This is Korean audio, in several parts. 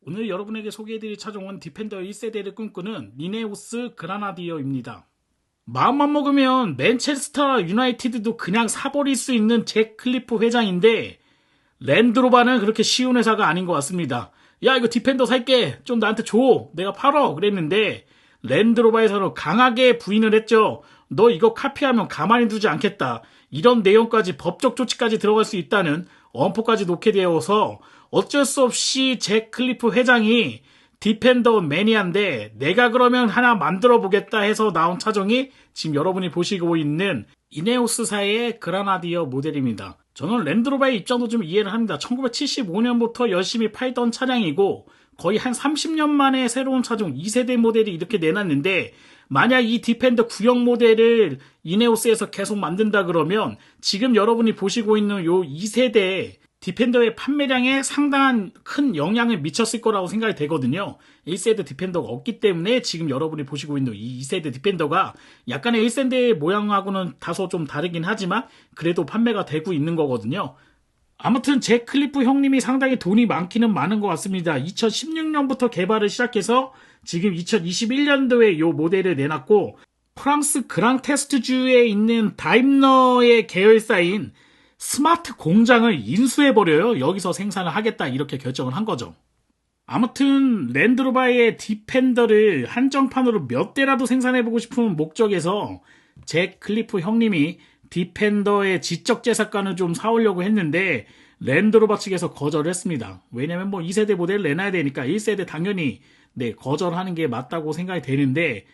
오늘 여러분에게 소개해드릴 차종은 디펜더 1세대를 꿈꾸는 이네오스 그라나디어입니다. 마음만 먹으면 맨체스터 유나이티드도 그냥 사버릴 수 있는 잭 클리프 회장인데 랜드로버는 그렇게 쉬운 회사가 아닌 것 같습니다. 야, 이거 디펜더 살게, 좀 나한테 줘, 내가 팔어 그랬는데 랜드로버에서는 강하게 부인을 했죠. 너 이거 카피하면 가만히 두지 않겠다, 이런 내용까지 법적 조치까지 들어갈 수 있다는 엄포까지 놓게 되어서 어쩔 수 없이 잭 클리프 회장이 디펜더 매니아인데 내가 그러면 하나 만들어 보겠다 해서 나온 차종이 지금 여러분이 보시고 있는 이네오스사의 그라나디어 모델입니다. 저는 랜드로버의 입장도 좀 이해를 합니다. 1975년부터 열심히 팔던 차량이고 거의 한 30년 만에 새로운 차종 2세대 모델이 이렇게 내놨는데, 만약 이 디펜더 구형 모델을 이네오스에서 계속 만든다 그러면 지금 여러분이 보시고 있는 요 2세대 디펜더의 판매량에 상당한 큰 영향을 미쳤을 거라고 생각이 되거든요. 1세대 디펜더가 없기 때문에 지금 여러분이 보시고 있는 이 2세대 디펜더가 약간의 1세대 모양하고는 다소 좀 다르긴 하지만 그래도 판매가 되고 있는 거거든요. 아무튼 잭 클리프 형님이 상당히 돈이 많기는 많은 것 같습니다. 2016년부터 개발을 시작해서 지금 2021년도에 이 모델을 내놨고, 프랑스 그랑테스트주에 있는 다임러의 계열사인 스마트 공장을 인수해버려요. 여기서 생산을 하겠다 이렇게 결정을 한 거죠. 아무튼 랜드로버의 디펜더를 한정판으로 몇 대라도 생산해보고 싶은 목적에서 잭 클리프 형님이 디펜더의 지적재산권을 좀 사오려고 했는데 랜드로버 측에서 거절을 했습니다. 왜냐면 2세대 모델을 내놔야 되니까 1세대 당연히 거절하는 게 맞다고 생각이 되는데,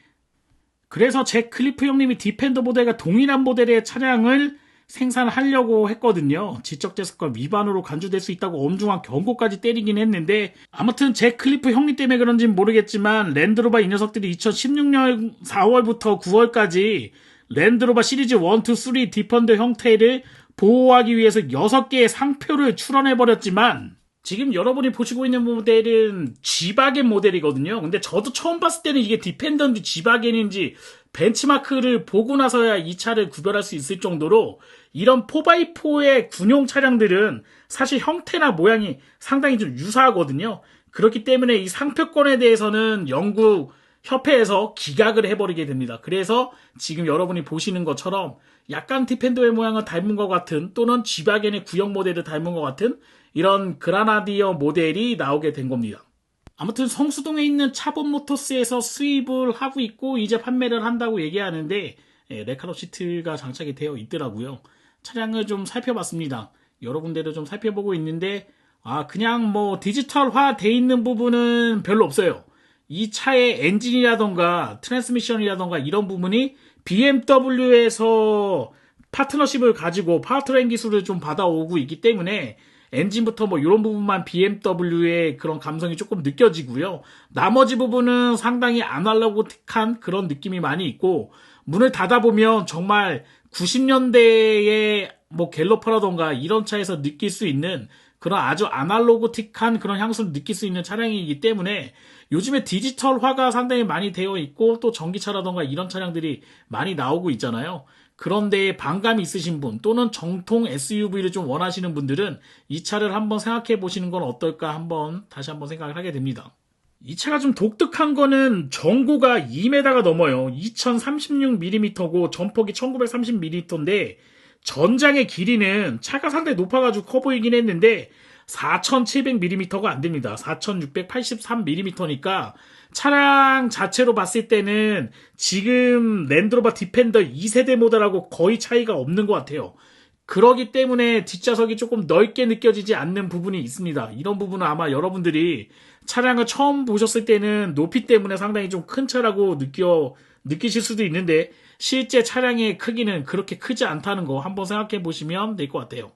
그래서 잭 클리프 형님이 디펜더 모델과 동일한 모델의 차량을 생산하려고 했거든요. 지적재산권 위반으로 간주될 수 있다고 엄중한 경고까지 때리긴 했는데, 아무튼 잭 클리프 형님 때문에 그런지는 모르겠지만 랜드로버 이 녀석들이 2016년 4월부터 9월까지 랜드로버 시리즈 1, 2, 3 디펜더 형태를 보호하기 위해서 6개의 상표를 출원해버렸지만, 지금 여러분이 보시고 있는 모델은 G바겐 모델이거든요. 근데 저도 처음 봤을 때는 이게 디펜더인지 G바겐인지 벤치마크를 보고 나서야 이 차를 구별할 수 있을 정도로, 이런 4x4의 군용 차량들은 사실 형태나 모양이 상당히 좀 유사하거든요. 그렇기 때문에 이 상표권에 대해서는 영국 협회에서 기각을 해버리게 됩니다. 그래서 지금 여러분이 보시는 것처럼 약간 디펜더의 모양을 닮은 것 같은, 또는 G바겐의 구형 모델을 닮은 것 같은 이런 그라나디어 모델이 나오게 된 겁니다. 아무튼 성수동에 있는 차본 모터스에서 수입을 하고 있고 이제 판매를 한다고 얘기하는데 레카노 시트가 장착이 되어 있더라고요. 차량을 좀 살펴봤습니다. 여러 군데를 좀 살펴보고 있는데 그냥 디지털화 돼 있는 부분은 별로 없어요. 이 차의 엔진이라던가 트랜스미션이라던가 이런 부분이 BMW에서 파트너십을 가지고 파워트레인 기술을 좀 받아오고 있기 때문에 엔진부터 이런 부분만 BMW의 그런 감성이 조금 느껴지고요. 나머지 부분은 상당히 아날로그틱한 그런 느낌이 많이 있고, 문을 닫아보면 정말 90년대의 갤로퍼라던가 이런 차에서 느낄 수 있는 그런 아주 아날로그틱한 그런 향수를 느낄 수 있는 차량이기 때문에 요즘에 디지털화가 상당히 많이 되어 있고, 또 전기차라던가 이런 차량들이 많이 나오고 있잖아요. 그런데 반감이 있으신 분, 또는 정통 SUV를 좀 원하시는 분들은 이 차를 한번 생각해 보시는 건 어떨까 다시 한번 생각을 하게 됩니다. 이 차가 좀 독특한 거는 전고가 2m가 넘어요. 2036mm고 전폭이 1930mm인데 전장의 길이는 차가 상당히 높아가지고 커 보이긴 했는데 4700mm가 안 됩니다. 4683mm니까 차량 자체로 봤을 때는 지금 랜드로버 디펜더 2세대 모델하고 거의 차이가 없는 것 같아요. 그러기 때문에 뒷좌석이 조금 넓게 느껴지지 않는 부분이 있습니다. 이런 부분은 아마 여러분들이 차량을 처음 보셨을 때는 높이 때문에 상당히 좀 큰 차라고 느끼실 수도 있는데, 실제 차량의 크기는 그렇게 크지 않다는 거 한번 생각해 보시면 될 것 같아요.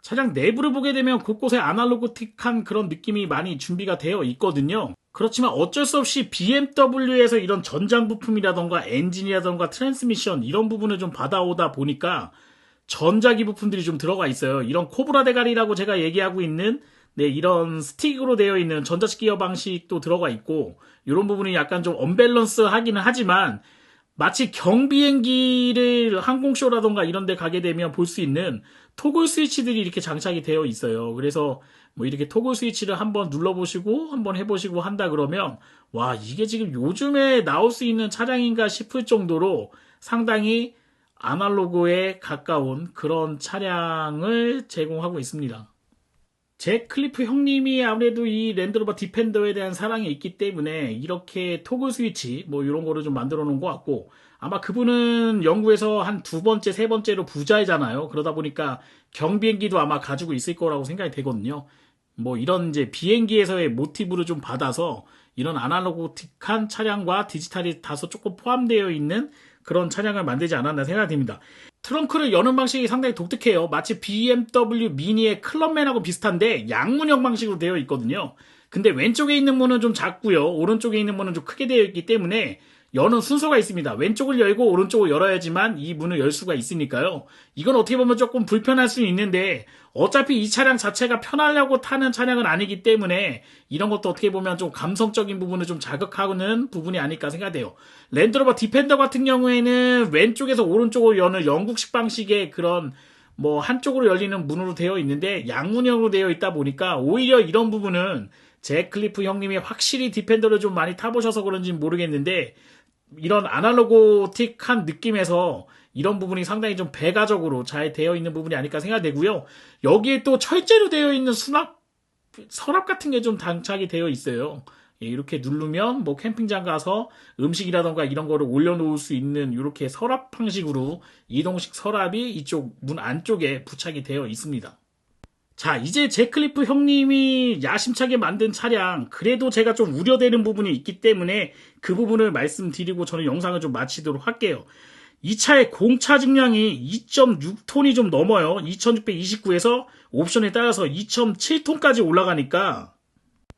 차량 내부를 보게 되면 곳곳에 아날로그틱한 그런 느낌이 많이 준비가 되어 있거든요. 그렇지만 어쩔 수 없이 BMW에서 이런 전장 부품이라던가 엔진이라던가 트랜스미션 이런 부분을 좀 받아오다 보니까 전자기 부품들이 좀 들어가 있어요. 이런 코브라 대가리라고 제가 얘기하고 있는 이런 스틱으로 되어 있는 전자식 기어 방식도 들어가 있고, 이런 부분이 약간 좀 언밸런스 하기는 하지만 마치 경비행기를 항공쇼라던가 이런 데 가게 되면 볼 수 있는 토글 스위치들이 이렇게 장착이 되어 있어요. 그래서 뭐 이렇게 토글 스위치를 한번 눌러보시고 한번 해보시고 한다 그러면 와 이게 지금 요즘에 나올 수 있는 차량인가 싶을 정도로 상당히 아날로그에 가까운 그런 차량을 제공하고 있습니다. 잭 클리프 형님이 아무래도 이 랜드로버 디펜더에 대한 사랑이 있기 때문에 이렇게 토글 스위치 뭐 이런 거를 좀 만들어 놓은 것 같고 아마 그분은 영국에서 한 두 번째, 세 번째로 부자이잖아요. 그러다 보니까 경비행기도 아마 가지고 있을 거라고 생각이 되거든요. 뭐 이런 이제 비행기에서의 모티브를 좀 받아서 이런 아날로그틱한 차량과 디지털이 다소 조금 포함되어 있는 그런 차량을 만들지 않았나 생각이 듭니다. 트렁크를 여는 방식이 상당히 독특해요. 마치 BMW 미니의 클럽맨하고 비슷한데 양문형 방식으로 되어 있거든요. 근데 왼쪽에 있는 문은 좀 작고요. 오른쪽에 있는 문은 좀 크게 되어 있기 때문에 여는 순서가 있습니다. 왼쪽을 열고 오른쪽을 열어야지만 이 문을 열 수가 있으니까요. 이건 어떻게 보면 조금 불편할 수는 있는데 어차피 이 차량 자체가 편하려고 타는 차량은 아니기 때문에 이런 것도 어떻게 보면 좀 감성적인 부분을 좀 자극하는 부분이 아닐까 생각돼요. 랜드로버 디펜더 같은 경우에는 왼쪽에서 오른쪽으로 여는 영국식 방식의 그런 뭐 한쪽으로 열리는 문으로 되어 있는데 양문형으로 되어 있다 보니까 오히려 이런 부분은 잭 클리프 형님이 확실히 디펜더를 좀 많이 타보셔서 그런지는 모르겠는데 이런 아날로그틱한 느낌에서 이런 부분이 상당히 좀 배가적으로 잘 되어 있는 부분이 아닐까 생각되고요. 여기에 또 철제로 되어 있는 서랍 같은 게 좀 장착이 되어 있어요. 예, 이렇게 누르면 뭐 캠핑장 가서 음식이라던가 이런 거를 올려놓을 수 있는 이렇게 서랍 방식으로 이동식 서랍이 이쪽 문 안쪽에 부착이 되어 있습니다. 자, 이제 잭 클리프 형님이 야심차게 만든 차량, 그래도 제가 좀 우려되는 부분이 있기 때문에 그 부분을 말씀드리고 저는 영상을 좀 마치도록 할게요. 이 차의 공차 증량이 2.6톤이 좀 넘어요. 2629에서 옵션에 따라서 2.7톤까지 올라가니까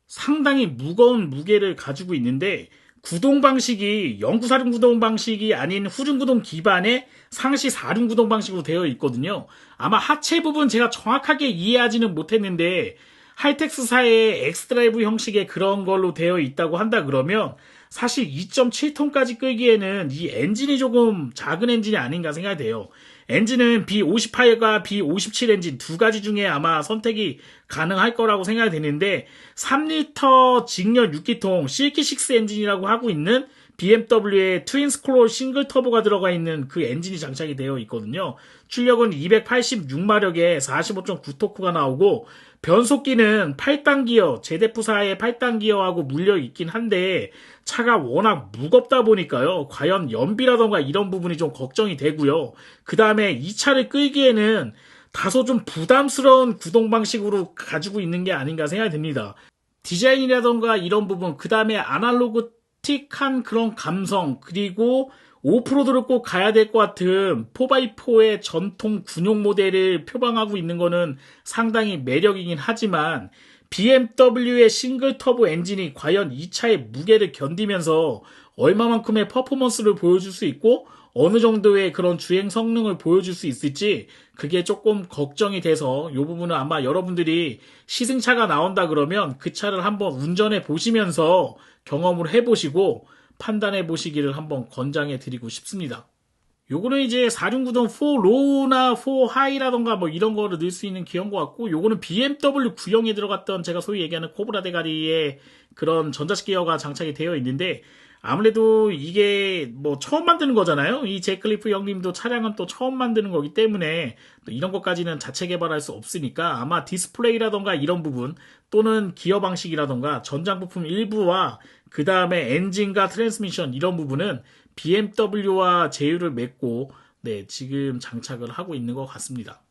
상당히 무거운 무게를 가지고 있는데 구동 방식이 영구사륜 구동 방식이 아닌 후륜 구동 기반의 상시 사륜 구동 방식으로 되어 있거든요. 아마 하체 부분 제가 정확하게 이해하지는 못했는데 하이텍스사의 엑스드라이브 형식의 그런 걸로 되어 있다고 한다 그러면 사실 2.7톤까지 끌기에는 이 엔진이 조금 작은 엔진이 아닌가 생각이 돼요. 엔진은 B58과 B57 엔진 두 가지 중에 아마 선택이 가능할 거라고 생각이 되는데 3리터 직렬 6기통 실키6 엔진이라고 하고 있는 BMW의 트윈스크롤 싱글 터보가 들어가 있는 그 엔진이 장착이 되어 있거든요. 출력은 286마력에 45.9토크가 나오고 변속기는 8단 기어, 제데프사의 8단 기어하고 물려 있긴 한데 차가 워낙 무겁다 보니까요. 과연 연비라던가 이런 부분이 좀 걱정이 되고요. 그 다음에 이 차를 끌기에는 다소 좀 부담스러운 구동 방식으로 가지고 있는 게 아닌가 생각이 듭니다. 디자인이라던가 이런 부분, 그 다음에 아날로그틱한 그런 감성, 그리고 오프로드를 꼭 가야 될 것 같은 4x4의 전통 군용 모델을 표방하고 있는 거는 상당히 매력이긴 하지만 BMW의 싱글 터보 엔진이 과연 이 차의 무게를 견디면서 얼마만큼의 퍼포먼스를 보여줄 수 있고 어느 정도의 그런 주행 성능을 보여줄 수 있을지 그게 조금 걱정이 돼서 이 부분은 아마 여러분들이 시승차가 나온다 그러면 그 차를 한번 운전해 보시면서 경험을 해보시고 판단해 보시기를 한번 권장해 드리고 싶습니다. 요거는 이제 4륜구동 4로우나 4하이라던가 뭐 이런 거를 넣을 수 있는 기어인 것 같고 요거는 BMW 구형에 들어갔던 제가 소위 얘기하는 코브라 대가리의 그런 전자식 기어가 장착이 되어 있는데 아무래도 이게 뭐 처음 만드는 거잖아요. 이 잭 클리프 형님도 차량은 또 처음 만드는 거기 때문에 또 이런 것까지는 자체 개발할 수 없으니까 아마 디스플레이라던가 이런 부분 또는 기어 방식이라던가 전장 부품 일부와 그 다음에 엔진과 트랜스미션 이런 부분은 BMW와 제휴를 맺고 네, 지금 장착을 하고 있는 것 같습니다.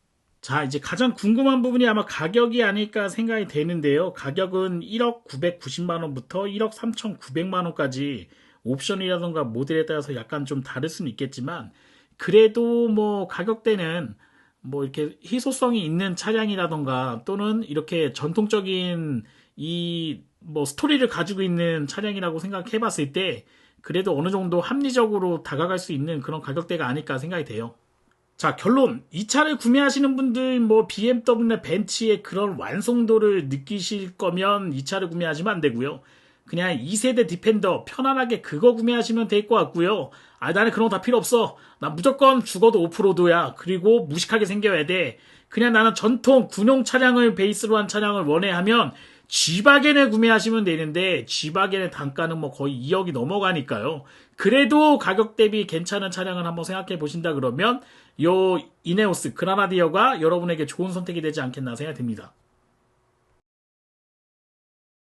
자, 이제 가장 궁금한 부분이 아마 가격이 아닐까 생각이 되는데요. 가격은 1억 990만 원부터 1억 3,900만 원까지 옵션이라던가 모델에 따라서 약간 좀 다를 수는 있겠지만 그래도 뭐 가격대는 뭐 이렇게 희소성이 있는 차량이라던가 또는 이렇게 전통적인 이 뭐 스토리를 가지고 있는 차량이라고 생각해 봤을 때 그래도 어느 정도 합리적으로 다가갈 수 있는 그런 가격대가 아닐까 생각이 돼요. 자, 결론. 이 차를 구매하시는 분들 뭐 BMW나 벤츠의 그런 완성도를 느끼실 거면 이 차를 구매하시면 안 되고요. 그냥 2세대 디펜더 편안하게 그거 구매하시면 될 것 같고요. 나는 그런 거 다 필요 없어. 나 무조건 죽어도 오프로드야. 그리고 무식하게 생겨야 돼. 그냥 나는 전통 군용 차량을 베이스로 한 차량을 원해 하면 G바겐을 구매하시면 되는데 G바겐의 단가는 뭐 거의 2억이 넘어가니까요. 그래도 가격 대비 괜찮은 차량을 한번 생각해 보신다 그러면 요 이네오스 그라나디어가 여러분에게 좋은 선택이 되지 않겠나 생각됩니다.